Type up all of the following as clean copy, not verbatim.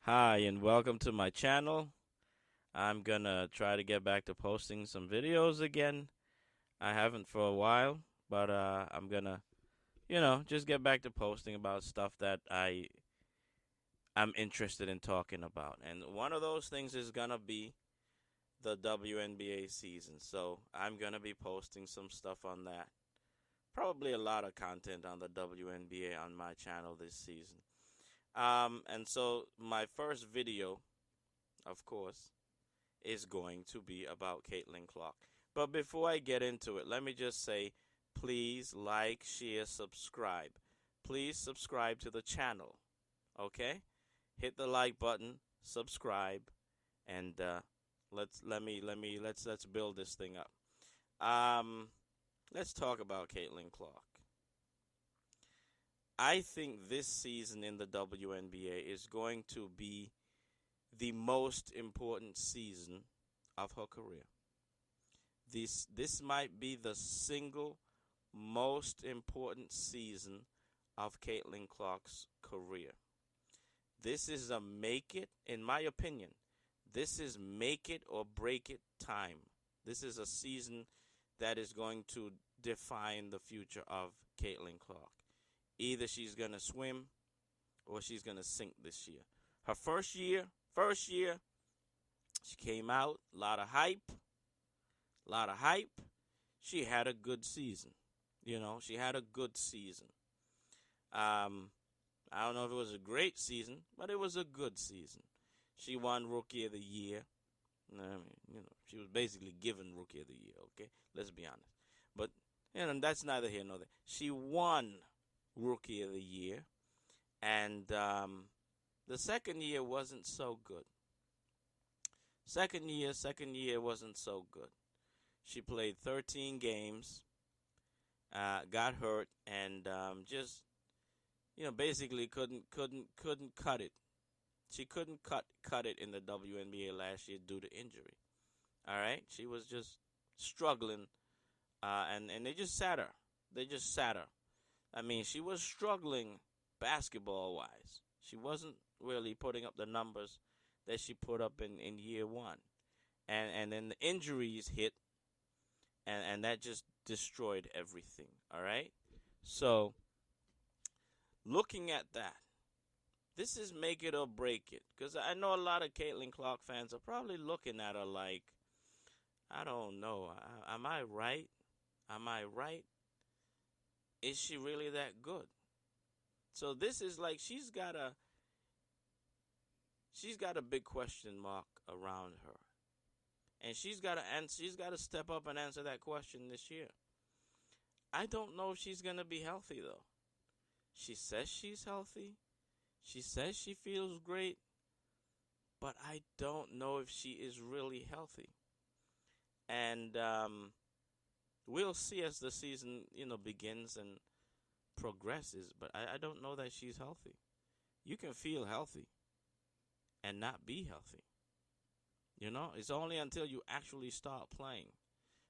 Hi, and welcome to my channel. I'm gonna try to get back to posting some videos again. I haven't for a while, but I'm gonna, just get back to posting about stuff that I'm interested in talking about. And one of those things is gonna be the WNBA season. So I'm gonna be posting some stuff on that. Probably a lot of content on the WNBA on my channel this season. And so my first video, of course, is going to be about Caitlin Clark. But before I get into it, let me just say, please like, share, subscribe. Please subscribe to the channel. Okay? Hit the like button, subscribe, and let's build this thing up. Let's talk about Caitlin Clark. I think this season in the WNBA is going to be the most important season of her career. This might be the single most important season of Caitlin Clark's career. This is a make it, in my opinion, this is make it or break it time. This is a season that is going to define the future of Caitlin Clark. Either she's going to swim or she's going to sink this year. Her first year, she came out, a lot of hype. She had a good season. She had a good season. I don't know if it was a great season, but it was a good season. She won Rookie of the Year. I mean, she was basically given Rookie of the Year, okay? Let's be honest. But, that's neither here nor there. She won Rookie of the Year. And the second year wasn't so good. Second year wasn't so good. She played 13 games, got hurt, and just basically couldn't cut it. She couldn't cut it in the WNBA last year due to injury. All right, she was just struggling, and they just sat her. I mean, she was struggling basketball wise. She wasn't really putting up the numbers that she put up in year one. And then the injuries hit, and that just destroyed everything. All right? So, looking at that, this is make it or break it. Because I know a lot of Caitlin Clark fans are probably looking at her like, I don't know. Am I right? Is she really that good? So this is like she's got a big question mark around her. And she's got to step up and answer that question this year. I don't know if she's going to be healthy though. She says she's healthy. She says she feels great, but I don't know if she is really healthy. And we'll see as the season, begins and progresses, but I don't know that she's healthy. You can feel healthy and not be healthy. It's only until you actually start playing.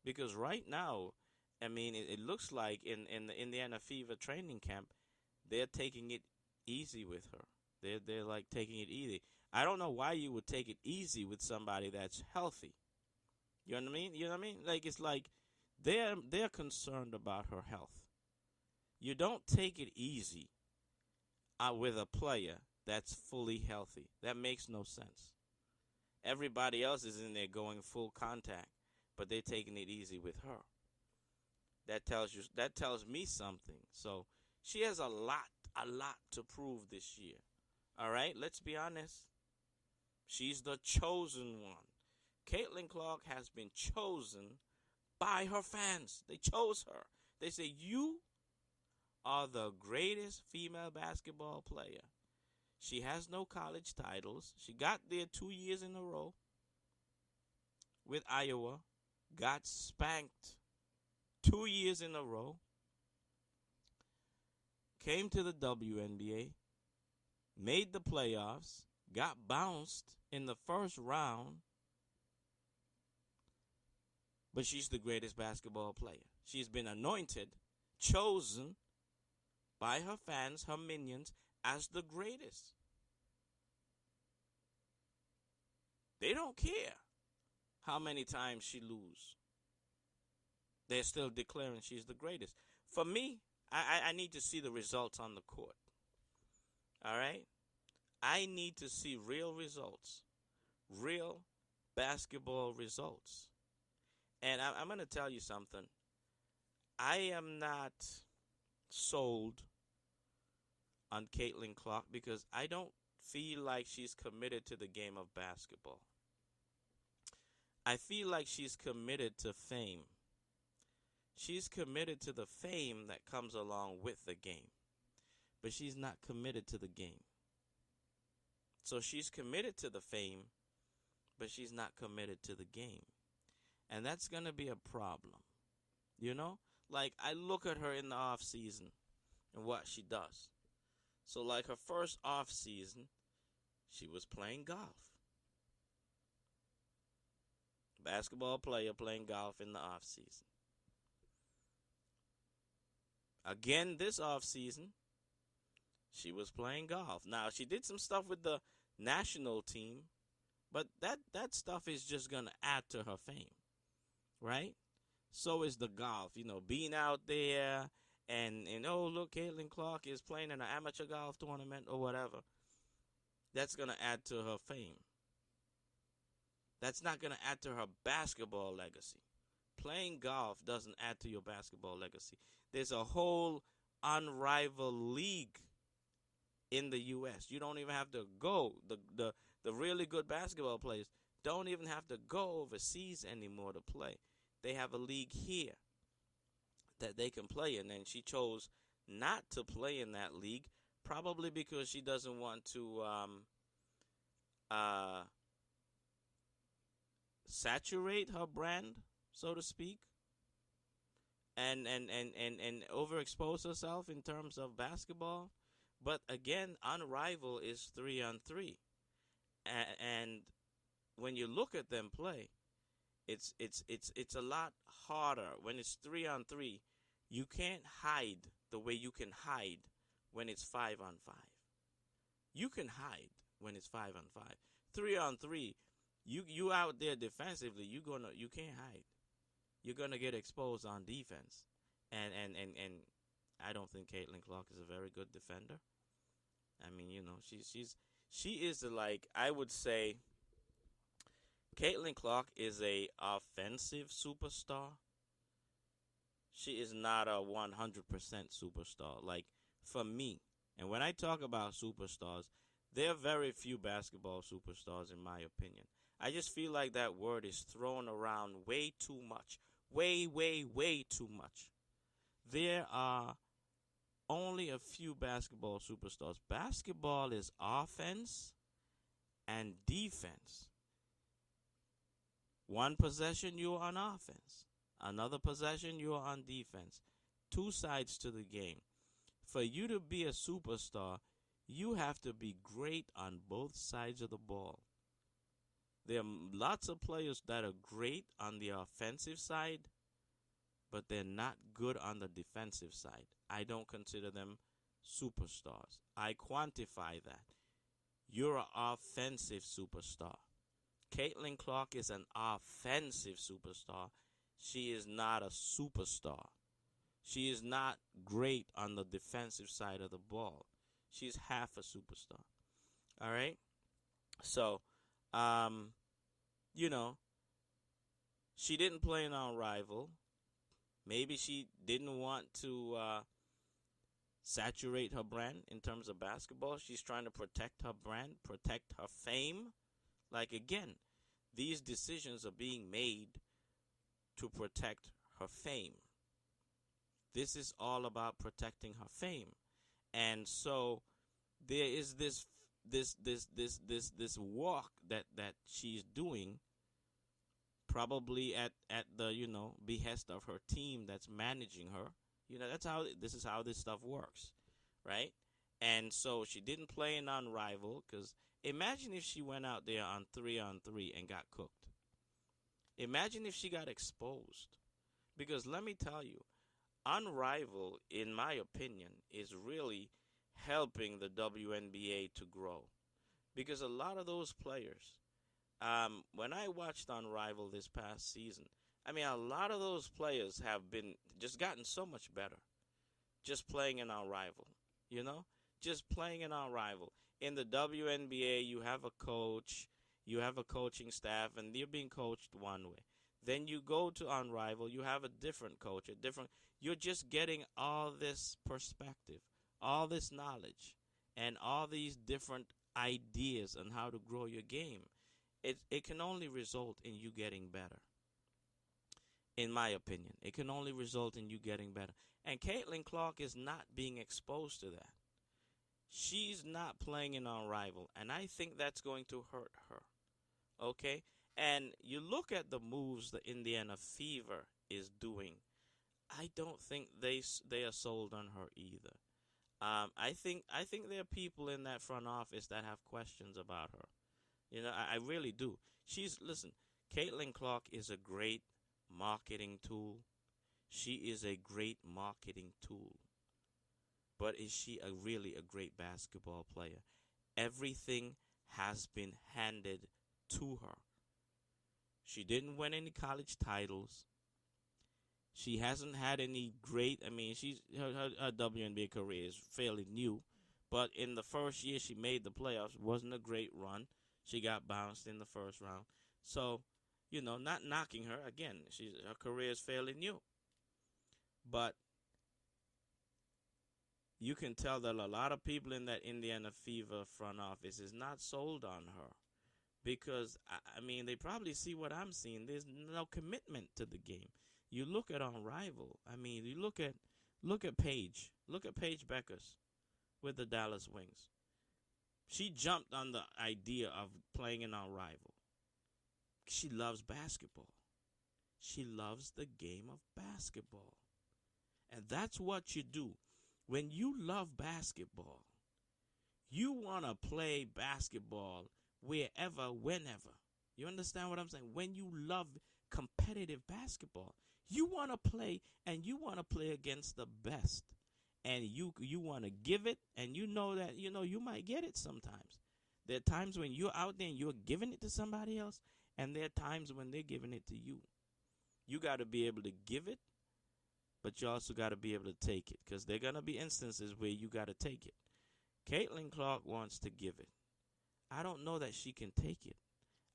Because right now, I mean, it looks like in the Indiana Fever training camp, they're taking it easy with her. They're like taking it easy. I don't know why you would take it easy with somebody that's healthy. You know what I mean? Like it's like they're concerned about her health. You don't take it easy with a player that's fully healthy. That makes no sense. Everybody else is in there going full contact, but they're taking it easy with her. That tells me something. So she has a lot to prove this year. All right, let's be honest. She's the chosen one. Caitlin Clark has been chosen by her fans. They chose her. They say, you are the greatest female basketball player. She has no college titles. She got there 2 years in a row with Iowa. Got spanked 2 years in a row. Came to the WNBA. Made the playoffs. Got bounced in the first round. But she's the greatest basketball player. She's been anointed, chosen by her fans, her minions, as the greatest. They don't care how many times she lose. They're still declaring she's the greatest. For me, I need to see the results on the court. All right? I need to see real results, real basketball results. And I'm going to tell you something. I am not sold on Caitlin Clark because I don't feel like she's committed to the game of basketball. I feel like she's committed to fame. She's committed to the fame that comes along with the game. But she's not committed to the game. So she's committed to the fame, but she's not committed to the game. And that's going to be a problem. You know? Like, I look at her in the off season and what she does. So, like, her first off season, she was playing golf. Basketball player playing golf in the off season. Again, this off season, she was playing golf. Now, she did some stuff with the national team, but that stuff is just going to add to her fame, right? So is the golf, you know, being out there and oh, look, Caitlin Clark is playing in an amateur golf tournament or whatever. That's going to add to her fame. That's not going to add to her basketball legacy. Playing golf doesn't add to your basketball legacy. There's a whole unrivaled league in the U.S. You don't even have to go. The really good basketball players don't even have to go overseas anymore to play. They have a league here that they can play in, and she chose not to play in that league, probably because she doesn't want to saturate her brand, so to speak, and overexpose herself in terms of basketball. But again, Unrivaled is 3-on-3, and when you look at them play, it's a lot harder. When it's 3-on-3, you can't hide the way you can hide when it's 5-on-5. You can hide when it's 5-on-5. 3-on-3, you out there defensively, you can't hide. You're gonna get exposed on defense, and I don't think Caitlin Clark is a very good defender. I mean, you know, she is like, I would say, Caitlin Clark is a offensive superstar. She is not a 100% superstar. Like, for me, and when I talk about superstars, there are very few basketball superstars, in my opinion. I just feel like that word is thrown around way too much. Way, way, way too much. There are only a few basketball superstars. Basketball is offense and defense. One possession, you're on offense. Another possession, you're on defense. Two sides to the game. For you to be a superstar, you have to be great on both sides of the ball. There are lots of players that are great on the offensive side, but they're not good on the defensive side. I don't consider them superstars. I quantify that. You're an offensive superstar. Caitlin Clark is an offensive superstar. She is not a superstar. She is not great on the defensive side of the ball. She's half a superstar. All right? So, you know, she didn't play an Unrivaled. Maybe she didn't want to saturate her brand in terms of basketball. She's trying to protect her brand, protect her fame. Like, again, these decisions are being made to protect her fame. This is all about protecting her fame. And so there is this walk that she's doing, probably at the, you know, behest of her team that's managing her. You know, this is how this stuff works, right? And so she didn't play an Unrivaled, because imagine if she went out there on 3-on-3 and got cooked. Imagine if she got exposed. Because let me tell you, Unrivaled, in my opinion, is really helping the WNBA to grow. Because a lot of those players, when I watched Unrivaled this past season, I mean, a lot of those players have been just gotten so much better just playing in our rival, you know? Just playing in our rival. In the WNBA, you have a coach, you have a coaching staff, and you're being coached one way. Then you go to Unrivaled, you have a different coach, you're just getting all this perspective, all this knowledge, and all these different ideas on how to grow your game. It can only result in you getting better. In my opinion, it can only result in you getting better. And Caitlin Clark is not being exposed to that. She's not playing in our rival, and I think that's going to hurt her. Okay? And you look at the moves the Indiana Fever is doing. I don't think they are sold on her either. I think there are people in that front office that have questions about her. You know, I really do. Listen, Caitlin Clark is a great marketing tool. She is a great marketing tool. But is she really a great basketball player? Everything has been handed to her. She didn't win any college titles. She hasn't had any great, I mean, her WNBA career is fairly new. But in the first year she made the playoffs, wasn't a great run. She got bounced in the first round. So, you know, not knocking her. Again, her career is fairly new. But you can tell that a lot of people in that Indiana Fever front office is not sold on her. Because, I mean, they probably see what I'm seeing. There's no commitment to the game. You look at Unrivaled. I mean, you look at Paige. Look at Paige Beckers with the Dallas Wings. She jumped on the idea of playing in Unrivaled. She loves basketball. She loves the game of basketball. And that's what you do. When you love basketball, you want to play basketball wherever, whenever. You understand what I'm saying? When you love competitive basketball, you want to play, and you want to play against the best. And you want to give it, and you know that, you know, you might get it sometimes. There are times when you're out there and you're giving it to somebody else, and there are times when they're giving it to you. You got to be able to give it, but you also got to be able to take it, because there are going to be instances where you got to take it. Caitlin Clark wants to give it. I don't know that she can take it.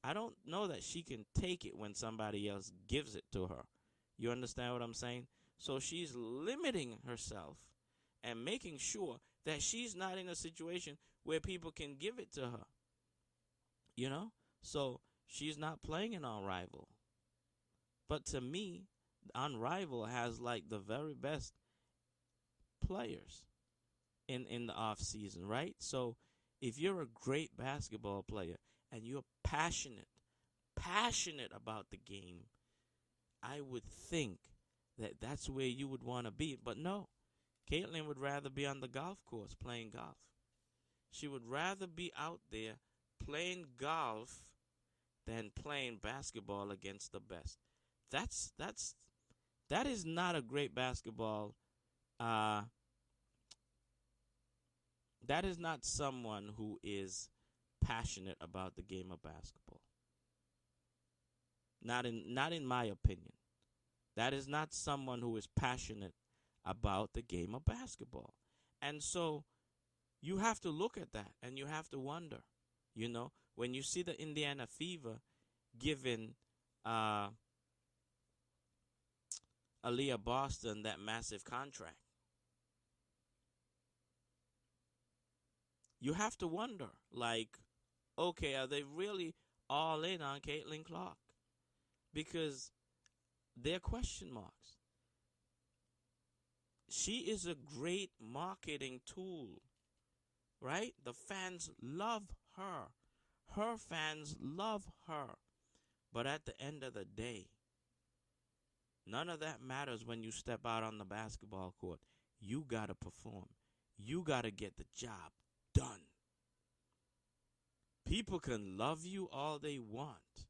I don't know that she can take it when somebody else gives it to her. You understand what I'm saying? So she's limiting herself and making sure that she's not in a situation where people can give it to her. You know? So she's not playing an Unrivaled. But to me, Unrivaled has like the very best players in the off season, right? So if you're a great basketball player and you're passionate about the game, I would think that that's where you would want to be. But no, Caitlin would rather be on the golf course playing golf. She would rather be out there playing golf than playing basketball against the best. That is not a great basketball. That is not someone who is passionate about the game of basketball. Not in my opinion. That is not someone who is passionate about the game of basketball. And so you have to look at that and you have to wonder, you know, when you see the Indiana Fever giving Aaliyah Boston that massive contract. You have to wonder, like, okay, are they really all in on Caitlin Clark? Because they're question marks. She is a great marketing tool, right? The fans love her. Her fans love her. But at the end of the day, none of that matters when you step out on the basketball court. You got to perform. You got to get the job done. People can love you all they want,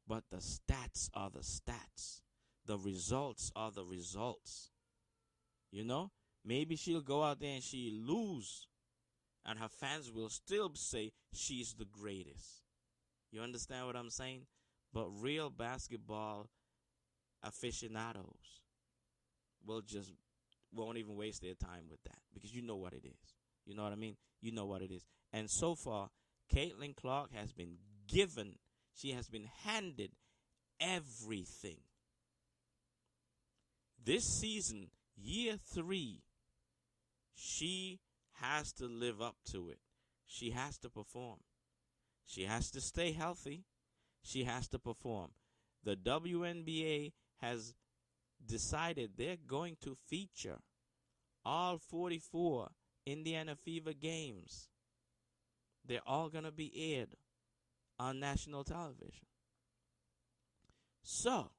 but the stats are the stats. The results are the results. You know, maybe she'll go out there and she'll lose, and her fans will still say she's the greatest. You understand what I'm saying? But real basketball aficionados won't even waste their time with that because you know what it is. You know what I mean? You know what it is. And so far, Caitlin Clark has been given, she has been handed everything. This season, year 3, she has to live up to it. She has to perform. She has to stay healthy. She has to perform. The WNBA has decided they're going to feature all 44 Indiana Fever games. They're all going to be aired on national television. So,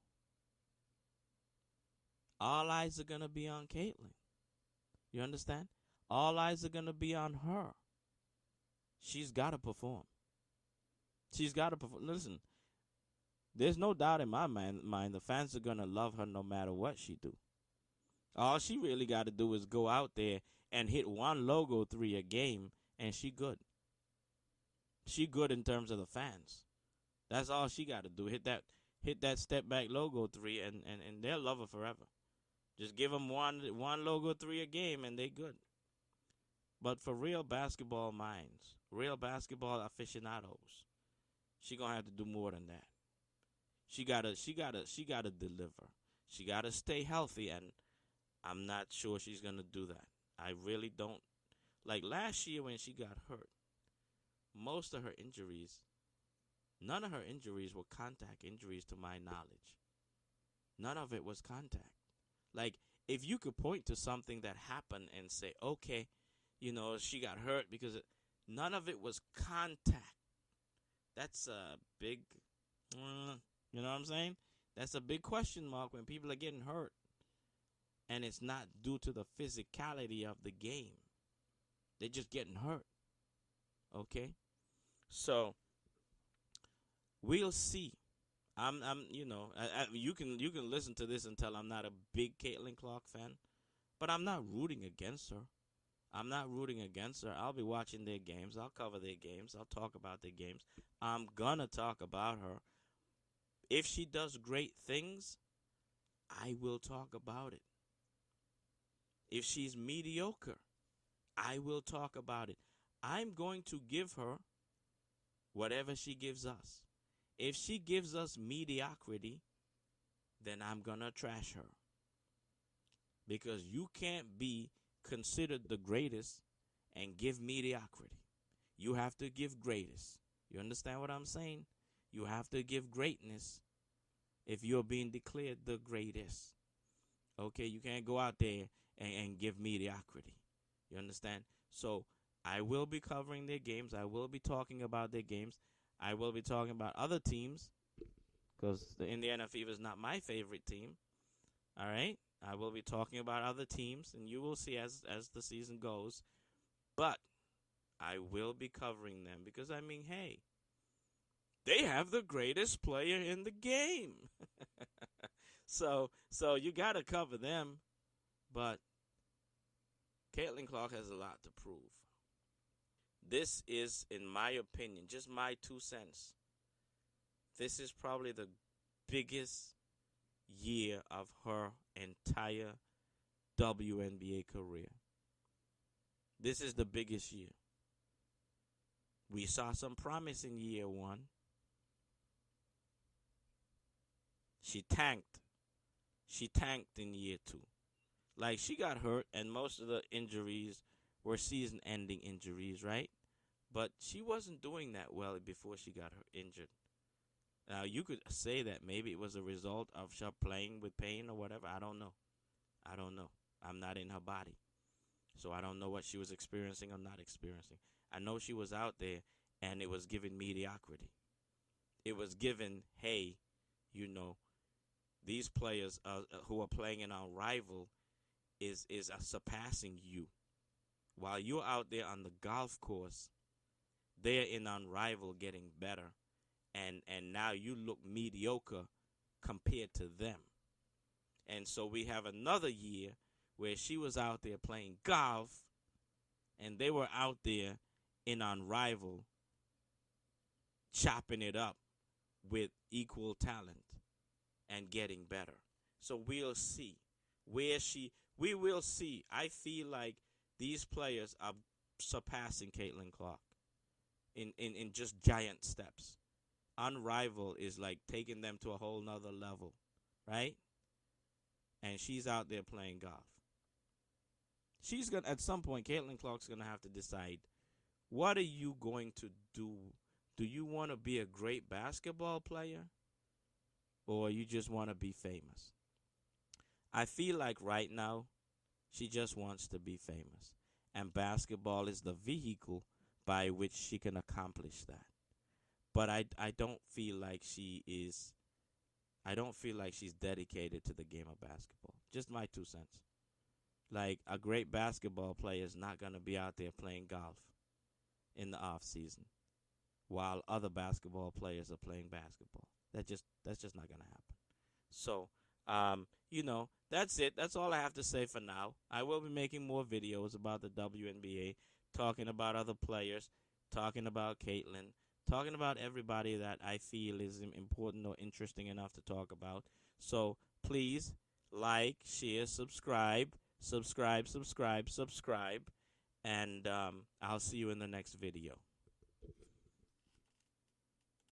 all eyes are going to be on Caitlin. You understand? All eyes are going to be on her. She's got to perform. She's got to perform. Listen, there's no doubt in my mind the fans are going to love her no matter what she do. All she really got to do is go out there and hit one logo 3 a game, and she good. She good in terms of the fans. That's all she got to do. Hit that step back logo 3, and they'll love her forever. Just give them one logo 3 a game, and they good. But for real basketball minds, real basketball aficionados, she gonna have to do more than that. She gotta deliver. She gotta stay healthy, and I'm not sure she's gonna do that. I really don't. Like last year when she got hurt, most of her injuries, none of her injuries were contact injuries to my knowledge. None of it was contact. Like, if you could point to something that happened and say, okay, she got hurt because none of it was contact. That's a big, you know what I'm saying? That's a big question mark when people are getting hurt. And it's not due to the physicality of the game. They're just getting hurt. Okay? So, we'll see. You can listen to this and tell I'm not a big Caitlin Clark fan, but I'm not rooting against her. I'm not rooting against her. I'll be watching their games. I'll cover their games. I'll talk about their games. I'm gonna talk about her. If she does great things, I will talk about it. If she's mediocre, I will talk about it. I'm going to give her whatever she gives us. If she gives us mediocrity, then I'm going to trash her. Because you can't be considered the greatest and give mediocrity. You have to give greatest. You understand what I'm saying? You have to give greatness if you're being declared the greatest. Okay, you can't go out there and give mediocrity. You understand? So I will be covering their games. I will be talking about their games. I will be talking about other teams because the Indiana Fever is not my favorite team. All right? I will be talking about other teams, and you will see as the season goes. But I will be covering them because, hey, they have the greatest player in the game. So you got to cover them. But Caitlin Clark has a lot to prove. This is, in my opinion, just my 2 cents. This is probably the biggest year of her entire WNBA career. This is the biggest year. We saw some promise in year 1. She tanked. She tanked in year 2. Like, she got hurt, and most of the injuries were season-ending injuries, right? But she wasn't doing that well before she got her injured. Now, you could say that maybe it was a result of her playing with pain or whatever. I don't know. I'm not in her body. So I don't know what she was experiencing or not experiencing. I know she was out there, and it was given mediocrity. It was given, hey, these players who are playing in our rival is surpassing you. While you're out there on the golf course, they're in on rival getting better. And now you look mediocre compared to them. And so we have another year where she was out there playing golf, and they were out there in on rival chopping it up with equal talent and getting better. So we'll see we will see. I feel like these players are surpassing Caitlin Clark in just giant steps. Unrivaled is like taking them to a whole nother level, right? And she's out there playing golf. She's gonna at some point. Caitlin Clark's gonna have to decide, what are you going to do? Do you want to be a great basketball player, or you just want to be famous? I feel like right now, she just wants to be famous, and basketball is the vehicle by which she can accomplish that. But I don't feel like she is. I don't feel like she's dedicated to the game of basketball. Just my 2 cents. Like, a great basketball player is not gonna be out there playing golf in the off season, while other basketball players are playing basketball. That's just not gonna happen. So, that's it. That's all I have to say for now. I will be making more videos about the WNBA, talking about other players, talking about Caitlin, talking about everybody that I feel is important or interesting enough to talk about. So please like, share, subscribe, and I'll see you in the next video.